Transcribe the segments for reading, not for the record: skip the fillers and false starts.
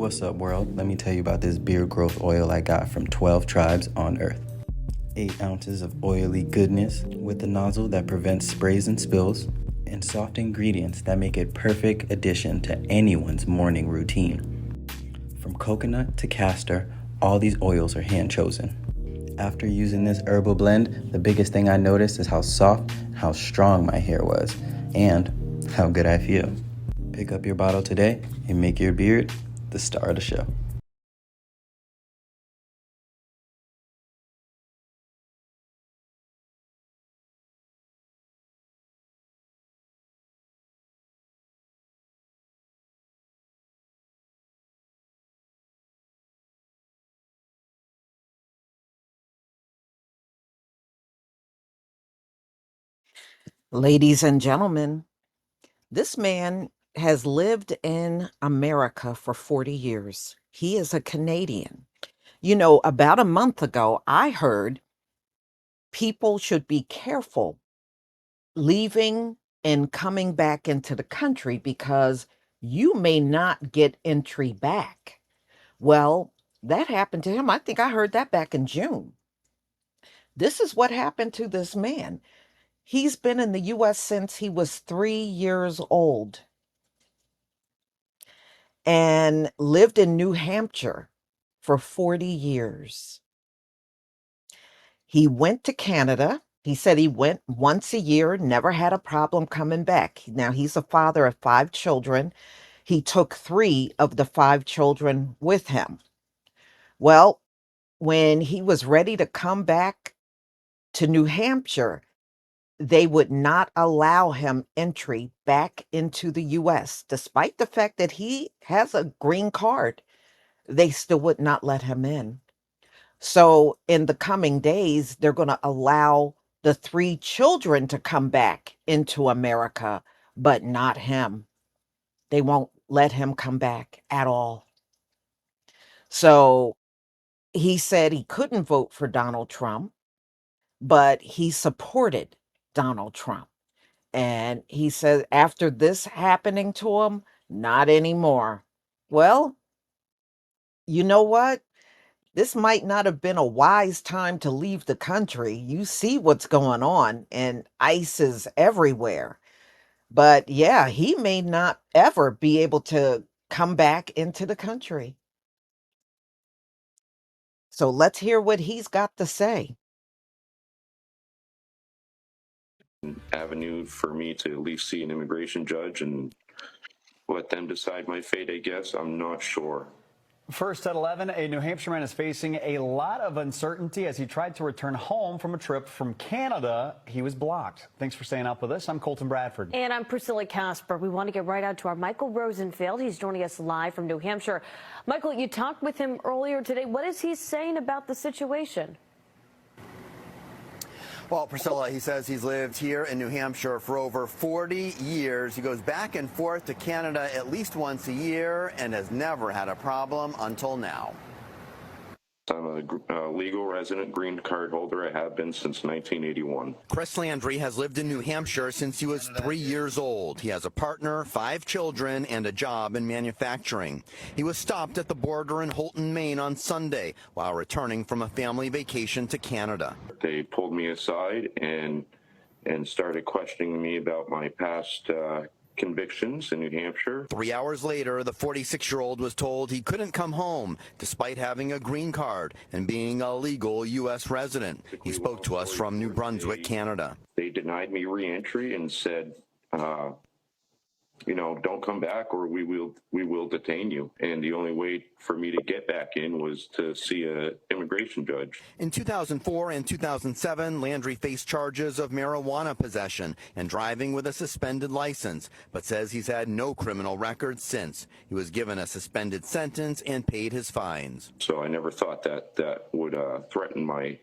What's up, world? Let me tell you about this beard growth oil I got from 12 tribes on Earth. 8 ounces of oily goodness with a nozzle that prevents sprays and spills, and soft ingredients that make it perfect addition to anyone's morning routine. From coconut to castor, all these oils are hand chosen. After using this herbal blend, the biggest thing I noticed is how soft and how strong my hair was, and how good I feel. Pick up your bottle today and make your beard the star of the show. Ladies and gentlemen, this man has lived in America for 40 years. He is a Canadian. You know, about a month ago, I heard people should be careful leaving and coming back into the country because you may not get entry back. Well, that happened to him. I think I heard that back in June. This is what happened to this man. He's been in the US since he was 3 years old and lived in New Hampshire for 40 years. He went to Canada. He said he went once a year, never had a problem coming back. Now, he's a father of 5 children. He took 3 of the 5 children with him. Well, when he was ready to come back to New Hampshire, they would not allow him entry back into the US, despite the fact that he has a green card. They still would not let him in. So in the coming days, they're going to allow the 3 children to come back into America, but not him. They won't let him come back at all. So he said he couldn't vote for Donald Trump, but he supported Donald Trump. And he said after this happening to him, not anymore. Well, you know what? This might not have been a wise time to leave the country. You see what's going on, and ICE is everywhere. But yeah, he may not ever be able to come back into the country. So let's hear what he's got to say. Avenue for me to at least see an immigration judge and let them decide my fate, I guess. I'm not sure. First at 11, a New Hampshire man is facing a lot of uncertainty as he tried to return home from a trip from Canada. He was blocked. Thanks for staying up with us. I'm Colton Bradford. And I'm Priscilla Casper. We want to get right out to our Michael Rosenfeld. He's joining us live from New Hampshire. Michael, you talked with him earlier today. What is he saying about the situation? Well, Priscilla, he says he's lived here in New Hampshire for over 40 years. He goes back and forth to Canada at least once a year and has never had a problem until now. I'm a legal resident green card holder. I have been since 1981. Chris Landry has lived in New Hampshire since he was 3 years old. He has a partner, 5 children, and a job in manufacturing. He was stopped at the border in Holton, Maine on Sunday while returning from a family vacation to Canada. They pulled me aside and started questioning me about my past convictions in New Hampshire. 3 hours later, the 46-year-old was told he couldn't come home despite having a green card and being a legal U.S. resident. He spoke to us from New Brunswick, Canada. They denied me reentry and said, don't come back or we will detain you. And the only way for me to get back in was to see an immigration judge. In 2004 and 2007, Landry faced charges of marijuana possession and driving with a suspended license, but says he's had no criminal record since. He was given a suspended sentence and paid his fines. So I never thought that would threaten my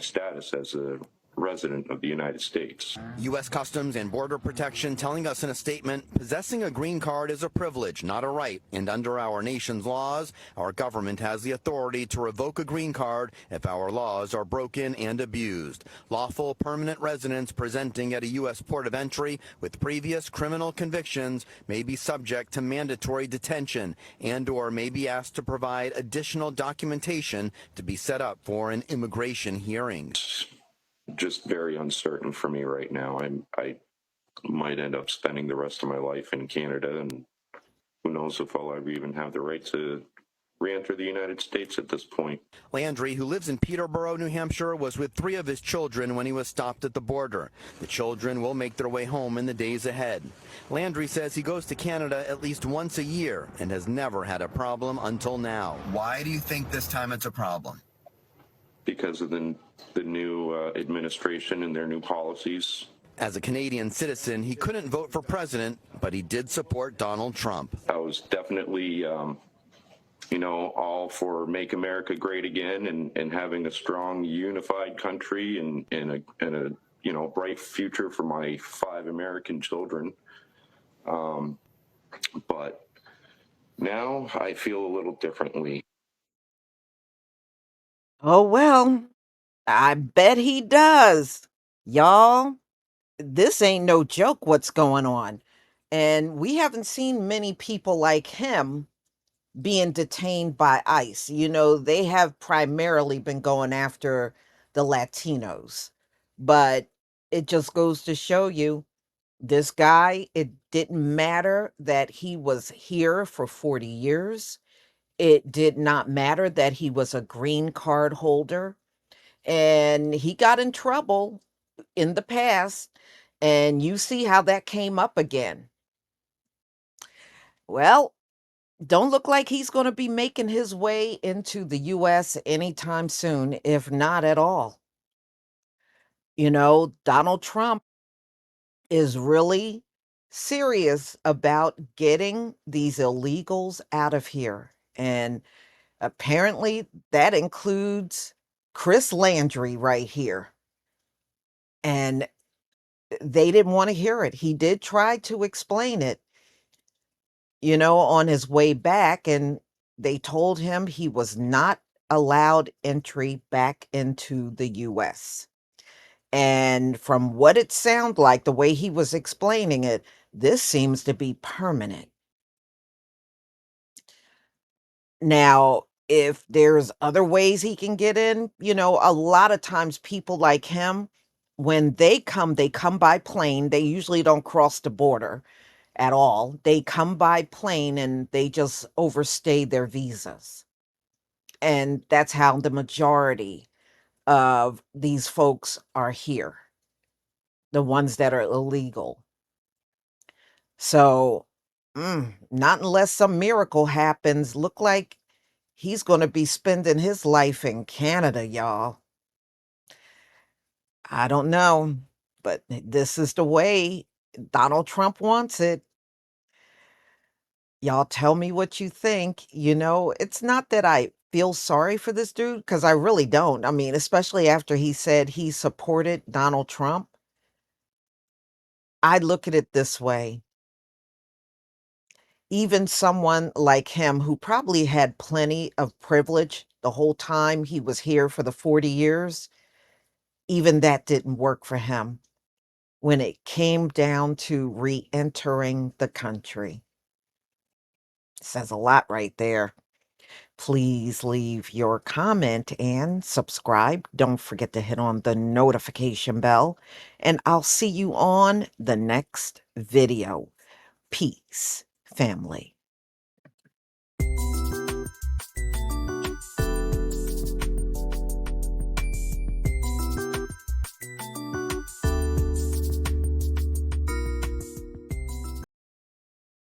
status as a resident of the United States. U.S. Customs and Border Protection telling us in a statement, possessing a green card is a privilege, not a right. And under our nation's laws, our government has the authority to revoke a green card if our laws are broken and abused. Lawful permanent residents presenting at a U.S. port of entry with previous criminal convictions may be subject to mandatory detention and/or may be asked to provide additional documentation to be set up for an immigration hearing. Just very uncertain for me right now. I might end up spending the rest of my life in Canada, and who knows if I'll ever even have the right to re-enter the United States at this point. Landry, who lives in Peterborough, New Hampshire, was with 3 of his children when he was stopped at the border. The children will make their way home in the days ahead. Landry says he goes to Canada at least once a year and has never had a problem until now. Why do you think this time it's a problem? Because of the new administration and their new policies. As a Canadian citizen, he couldn't vote for president, but he did support Donald Trump. I was definitely, all for Make America Great Again and having a strong, unified country and a bright future for my 5 American children. But now I feel a little differently. Oh, well, I bet he does. Y'all, this ain't no joke what's going on. And we haven't seen many people like him being detained by ICE. They have primarily been going after the Latinos. But it just goes to show you this guy, it didn't matter that he was here for 40 years. It did not matter that he was a green card holder. And he got in trouble in the past. And you see how that came up again. Well, don't look like he's going to be making his way into the US anytime soon, if not at all. Donald Trump is really serious about getting these illegals out of here. And apparently that includes Chris Landry right here. And they didn't want to hear it. He did try to explain it, on his way back, and they told him he was not allowed entry back into the US. And from what it sounded like, the way he was explaining it, this seems to be permanent. Now, if there's other ways he can get in, a lot of times people like him, when they come by plane. They usually don't cross the border at all. They come by plane and they just overstay their visas. And that's how the majority of these folks are here, the ones that are illegal. So, not unless some miracle happens. Look like he's going to be spending his life in Canada, y'all. I don't know, but this is the way Donald Trump wants it. Y'all tell me what you think. It's not that I feel sorry for this dude, because I really don't. I mean, especially after he said he supported Donald Trump. I look at it this way. Even someone like him, who probably had plenty of privilege the whole time he was here for the 40 years, even that didn't work for him when it came down to re-entering the country. Says a lot right there. Please leave your comment and subscribe. Don't forget to hit on the notification bell, and I'll see you on the next video. Peace, family.